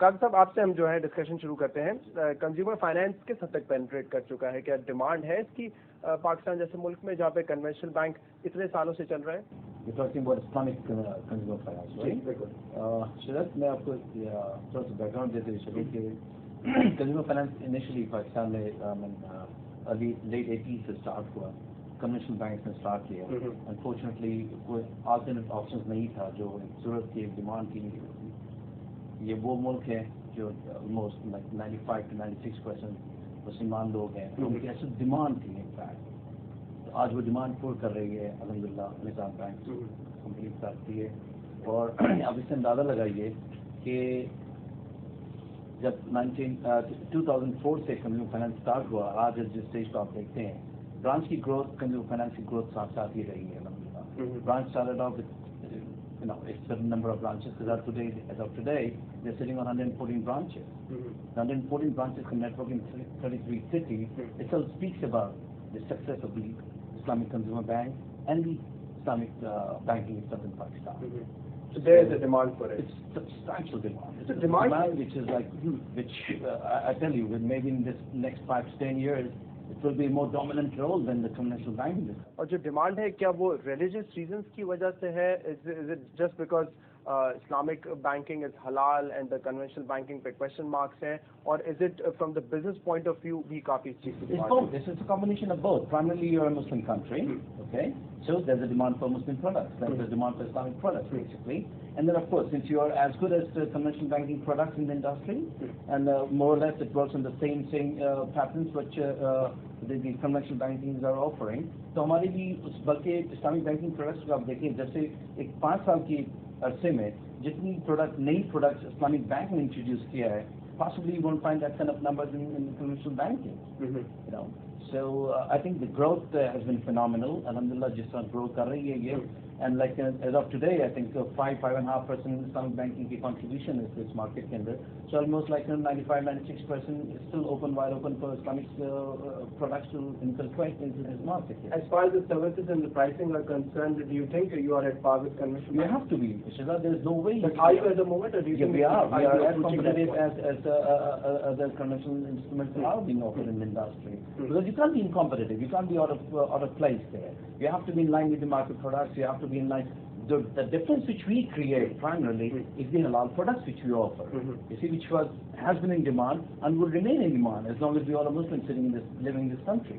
کاغذ صاحب آپ سے ہم جو ہے ڈسکشن شروع کرتے ہیں. کنزیومر فائنینس کس حد تک پینٹریٹ کر چکا ہے؟ کیا ڈیمانڈ ہے اس کی پاکستان جیسے ملک میں جہاں پہ کنونشنل بینک اتنے سالوں سے چل رہا ہے؟ شرط میں آپ کو تھوڑا سا بیک گراؤنڈ دیتے ہوئے چلے کہ کنزیومر فائنینس انیشلی پاکستان میں ابھی لیٹ 80s سے اسٹارٹ ہوا. کنونشنل بینک نے اسٹارٹ کیا. انفارچونیٹلی کوئی آلٹرنیٹ آپشنز نہیں تھا جو ضرورت کی ڈیمانڈ کی. یہ وہ ملک ہے جو آلموسٹ 95 to 96% مسلمان لوگ ہیں. ان کی ایسی ڈیمانڈ تھی انفیکٹ. تو آج وہ ڈیمانڈ پور کر رہی ہے الحمدللہ. نظام بینک کمپلیٹ کرتی ہے. اور اب اس سے اندازہ لگائیے کہ جب 2004 سے کنزیومر فائنینس اسٹارٹ ہوا, آج جس اسٹیج کو آپ دیکھتے ہیں برانچ کی گروتھ, کنزیومر فائنینس کی گروتھ ساتھ ساتھ ہی رہی ہے الحمدللہ. Branch started off a certain number of branches, because as of today, they're sitting on 114 branches. 114 branches in network in 33 cities. It all speaks about the success of the Islamic Consumer Bank and the Islamic banking in southern Pakistan. So there is a demand for it. It's substantial demand. It's a demand which is like, I tell you, maybe in this next 5 to 10 years, it will be a more dominant role than the conventional banking business. اور جو demand ہے کیا وہ religious reasons کی وجہ سے ہے؟ Is it just because Islamic banking is halal and the conventional banking پہ کوشچن مارکس ہیں, اور is it from the business point of view بھی کافی چیز کی ڈیمانڈ ہے؟ This is a combination of both. Primarily you are a Muslim country, okay? So there's a demand for Muslim products. There's a demand for Islamic products basically. And then of course, since you are as good as the conventional banking products in the industry, and more or less it works on the same patterns which the conventional bankings are offering. تو ہماری بھی بلکہ Islamic banking products کو آپ دیکھیں, جیسے ایک 5 سال کی عرصے میں جتنی نئی پروڈکٹس اسلامک بینک نے انٹروڈیوس کیا ہے, possibly you won't find that kind of numbers in conventional banking. You know, so I think the growth has been phenomenal. Alhamdulillah, جس طرح grow کر رہی ہے یہ, and like as of today, I think 5.5% Islamic banking کی contribution is this market کے اندر. So almost like 95-96% is still wide open for Islamic products to infiltrate into this market. As far as the services and the pricing are concerned, do you think you are at par with conventional? You have to be. There is no way. But are you at the moment, or do you think we are as competitive as the conventional instruments are being offered in the industry? Because you can't be incompetitive. You can't be out of place there. You have to be in line with the market products. You have to be in line. The difference which we create primarily is the halal products which we offer. You see, which has been in demand and will remain in demand as long as we all are Muslims living in this country.